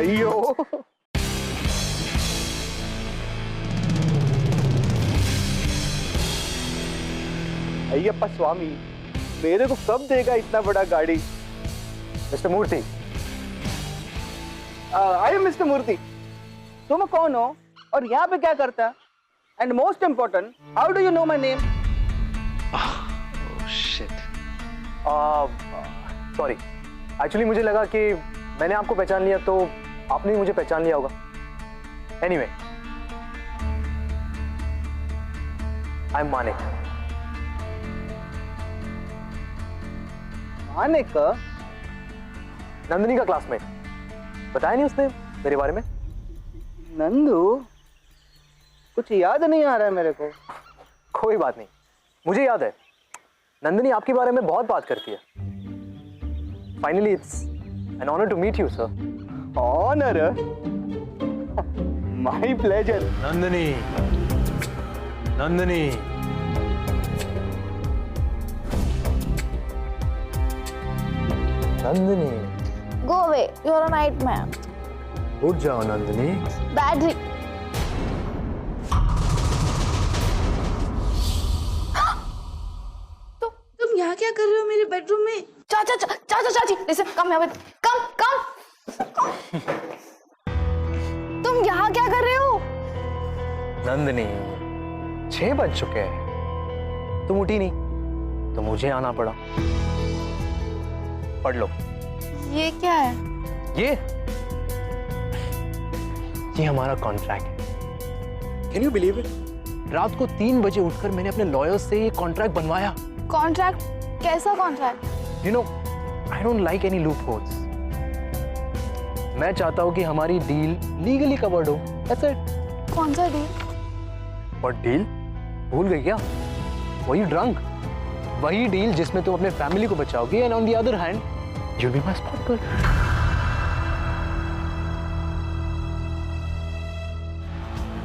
अयो अय्यप्पा स्वामी, मेरे को कब देगा इतना बड़ा गाड़ी? Mister Murthy, I am mister Murthy. तुम कौन हो और यहाँ पे क्या करता? And most important, how do you know my name? Sorry, actually मुझे लगा कि मैंने आपको पहचान लिया तो आपने भी मुझे पहचान लिया होगा। Anyway, I am Manik. Manik? Nandini का क्लासमेट। बताया नहीं उसने मेरे बारे में? नंदू? कुछ याद नहीं आ रहा है मेरे को। कोई बात नहीं, मुझे याद है। नंदिनी आपके बारे में बहुत बात करती है। Finally it's an honour to meet you sir. Honour? My pleasure. Nandini, Nandini, Nandini. Go away. You're a nightmare. उठ जाओ नंदिनी। Bad dream. तुम यहाँ क्या कर रहे हो मेरे बेडरूम में? चाची, listen, come here with, come. तुम यहाँ क्या कर रहे हो? नंदिनी, 6 बज चुके हैं, तुम उठी नहीं तो मुझे आना पड़ा। पढ़ लो। ये क्या है? ये हमारा कॉन्ट्रैक्ट है। Can you believe it? रात को 3 बजे उठकर मैंने अपने लॉयर से ये कॉन्ट्रैक्ट बनवाया। कॉन्ट्रैक्ट? कैसा contract? You know, I don't like any loop holes. मैं चाहता हूं कि हमारी डील लीगली कवर्ड हो। That's it. कौन सा डील? What deal? भूल गई क्या? वही ड्रंक, वही डील जिसमें तुम अपने फैमिली को बचाओगी and on the other hand you'll be my spot girl.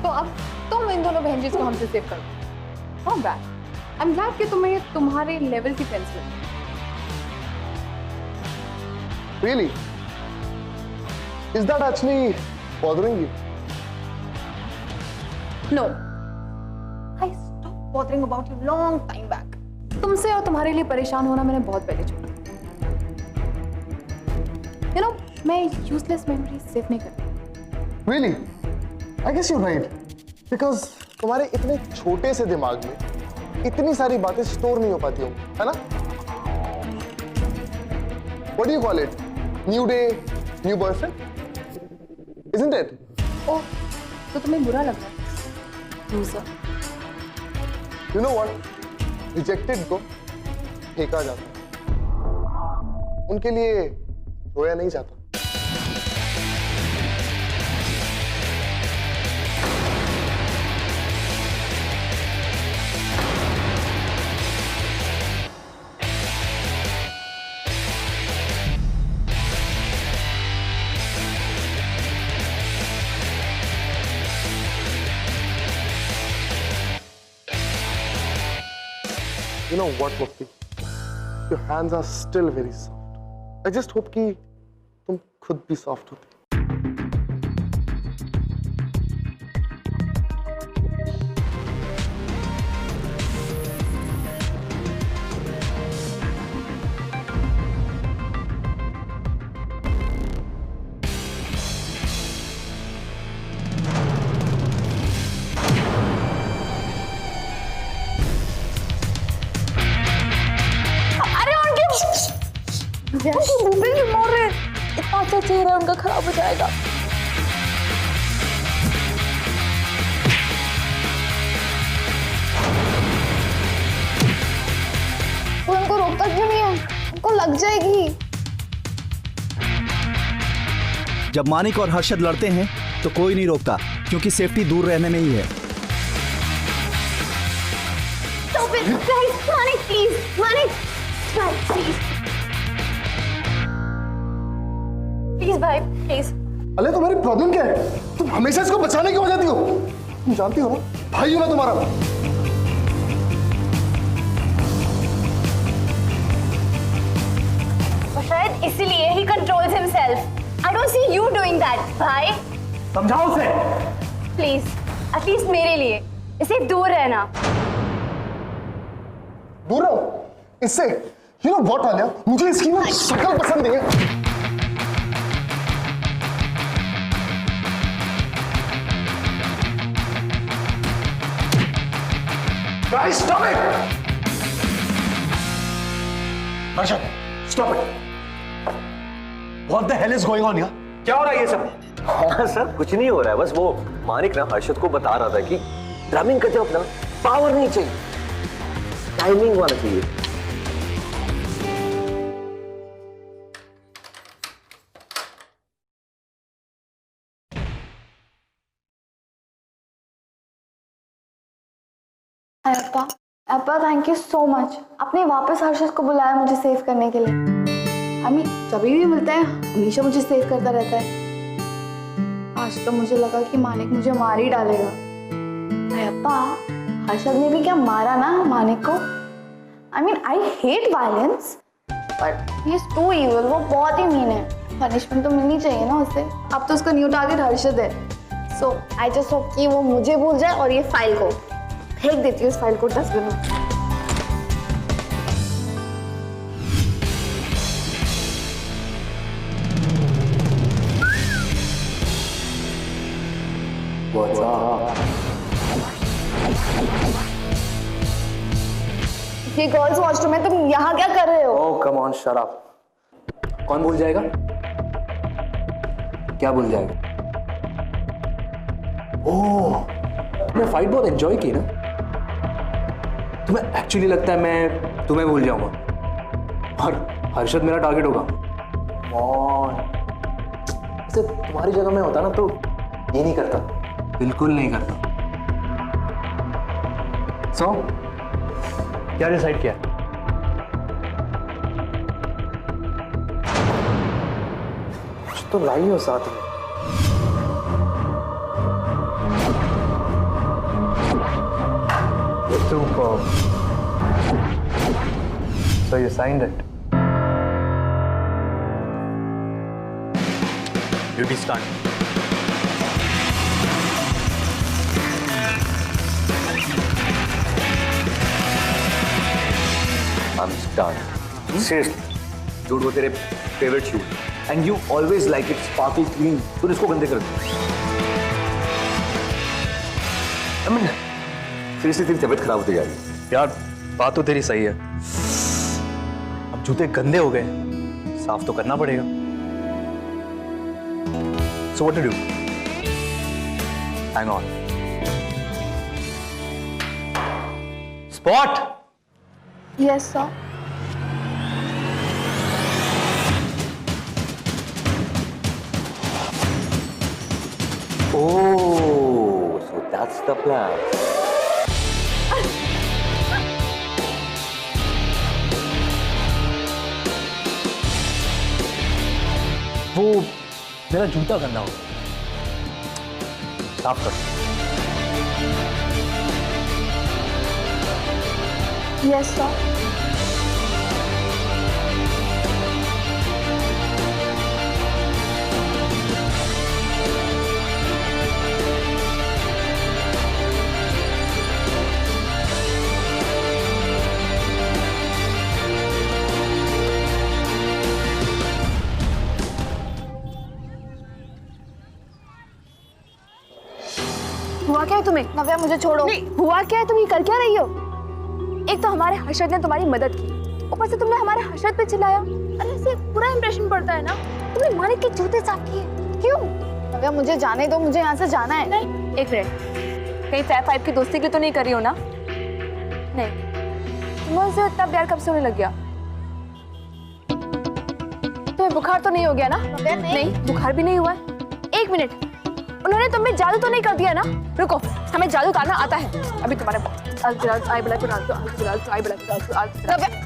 तो अब तुम इन दोनों बहन को हमसे सेव करो। Not bad. I'm glad कि तुम्हें तुम्हारे लेवल की फ्रेंड्स मिली। Really? Is that actually bothering you? No. I stopped bothering about you long time back. तुमसे और तुम्हारे लिए परेशान होना मैंने बहुत पहले छोड़ दिया। You know, मैं useless memories सेव नहीं करती। Really? I guess you're right. Because तुम्हारे इतने छोटे से दिमाग में इतनी सारी बातें स्टोर नहीं हो पाती होंगी, है ना? What do you call it? New day, new boyfriend? Isn't it? ओह, तो तुम्हें बुरा लग रहा है? Loser. You know what? Rejected को फेंका जाता है, उनके लिए रोया नहीं जाता। You know what, Mufti? Your hands are still very soft. I just hope कि तुम खुद भी सॉफ्ट होते। इतना अच्छा चेहरा उनका खराब हो जाएगा। वो उनको रोकता क्यों नहीं है? उनको लग जाएगी। जब मानिक और हर्षद लड़ते हैं तो कोई नहीं रोकता, क्योंकि सेफ्टी दूर रहने में ही है। Stop it, guys! Manik, please! Manik! Guys, please! Please, भाई, please. अरे तुम्हारी प्रॉब्लम क्या है? तुम हमेशा इसको बचाने क्यों हो जाती हो? तुम जानती हो ना, भाई हूं मैं तुम्हारा। और शायद इसीलिए he controls himself. I don't don't see you doing that, भाई. समझाओ उसे। Please, at least मेरे लिए इसे दूर रहना. दूर रहो इससे। You know what, Alia? मुझे इसकी ना शक्ल पसंद नहीं है। Guys, stop it! Arshad, stop it! What the hell is going on here? क्या हो रहा है ये सब? हाँ सर, कुछ नहीं हो रहा है, बस वो मानिक ना हर्षद को बता रहा था कि ड्रमिंग करते वक्त ना पावर नहीं चाहिए, टाइमिंग वाला चाहिए। अप्पा, अप्पा थैंक यू सो मच. आपने वापस हर्षद को बुलाया मुझे सेव करने के लिए. आई मीन जब भी मिलता है हमेशा मुझे सेव करता रहता है. आज तो मुझे लगा कि मानिक मुझे मार ही डालेगा. अप्पा, हर्षद ने भी क्या मारा ना मानिक को. I mean I hate violence but he is too evil. वो बहुत ही मीन है. पनिशमेंट तो मिलनी चाहिए ना उसे. अब तो उसका न्यू टारगेट हर्षद है. सो आई जस्ट होप कि वो मुझे भूल जाए और ये फाइल को फेंक देती हूँ, इस फाइल को डस्टबिन में. ये गर्ल्स वॉशरूम है, तुम यहाँ क्या कर रहे हो? ओह कम ऑन, शट अप. कौन भूल जाएगा? क्या भूल जाएगा? ओह, तुमने फाइट बहुत एंजॉय की ना. तुम्हें एक्चुअली लगता है मैं तुम्हें भूल जाऊंगा और हर्षद मेरा टारगेट होगा? वैसे तुम्हारी जगह में होता ना तो ये नहीं करता, बिल्कुल नहीं करता. सो क्या डिसाइड किया? कुछ तो लाई हो साथ में. Superb. So you signed it. Duty start. I'm stunned. Seriously. Dude, वो तेरे favorite shoes. And you always like it sparkle clean. तूने इसको गंदे कर दिया. I mean, सीरियसली तेरी तबीयत खराब होती जा रही है. यार बात तो तेरी सही है. अब जूते गंदे हो गए, साफ तो करना पड़ेगा. So what to do? Hang on. Spot. Yes sir. Oh, so that's the plan. वो मेरा जूता गंदा हो, साफ कर. Yes sir. हुआ क्या है तुम्हें? नव्या मुझे छोड़ो. नहीं, हुआ क्या है? तुम ये कर क्या रही हो? एक तो हमारे हर्षद ने तुम्हारी मदद की, ऊपर से तुमने हमारे हर्षद पे चिल्लाया. अरे इससे बुरा इंप्रेशन पड़ता है ना. तुमने मानिक के जूते साफ किए. क्यों? नव्या मुझे जाने दो, मुझे यहाँ से जाना है. नहीं, एक मिनट. कहीं फैब फाइव की दोस्ती के तो नहीं करी हो ना? नहीं. तुम्हें उससे इतना प्यार कब से होने लग गया? तुम्हें बुखार तो नहीं हो गया ना? नहीं, बुखार भी नहीं हुआ है. एक मिनट, उन्होंने तुम्हें जादू तो नहीं कर दिया ना? रुको, हमें जादू उतारना आता है. अभी तुम्हारे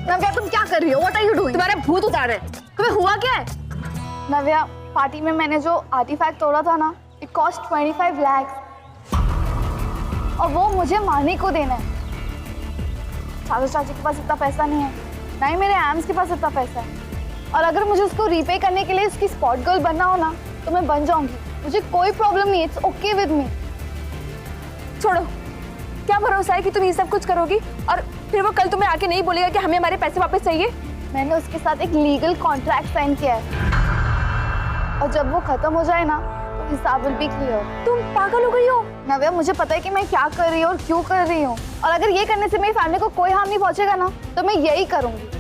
नव्या तुम क्या कर रही हो? What are you doing? तुम्हारे भूत उतार रहे हैं. तुम्हें हुआ क्या है? नव्या, पार्टी में मैंने जो आर्टिफैक्ट तोड़ा था ना, it cost 25 lakhs. और वो मुझे मानिक को देना है. चाचा चाची के पास इतना पैसा नहीं है, ना ही मेरे एम्स के पास इतना पैसा है. और अगर मुझे उसको रीपे करने के लिए उसकी स्पॉट गर्ल बनना हो ना तो मैं बन जाऊंगी, मुझे कोई प्रॉब्लम नहीं, इट्स ओके विद मी। छोड़ो, क्या भरोसा है कि तुम ये सब कुछ करोगी और फिर वो कल तुम्हें आके नहीं बोलेगा कि हमें हमारे पैसे वापस चाहिए। मैंने उसके साथ एक लीगल कॉन्ट्रैक्ट साइन किया है और जब वो खत्म हो जाए ना तो हिसाब विल बी क्लियर। तुम पागल हो गई हो? नव्या, मुझे पता है कि मैं क्या कर रही हूँ और क्यों कर रही हूँ, और अगर ये करने से मेरी फैमिली को कोई हार्म नहीं पहुंचेगा ना तो मैं यही करूंगी।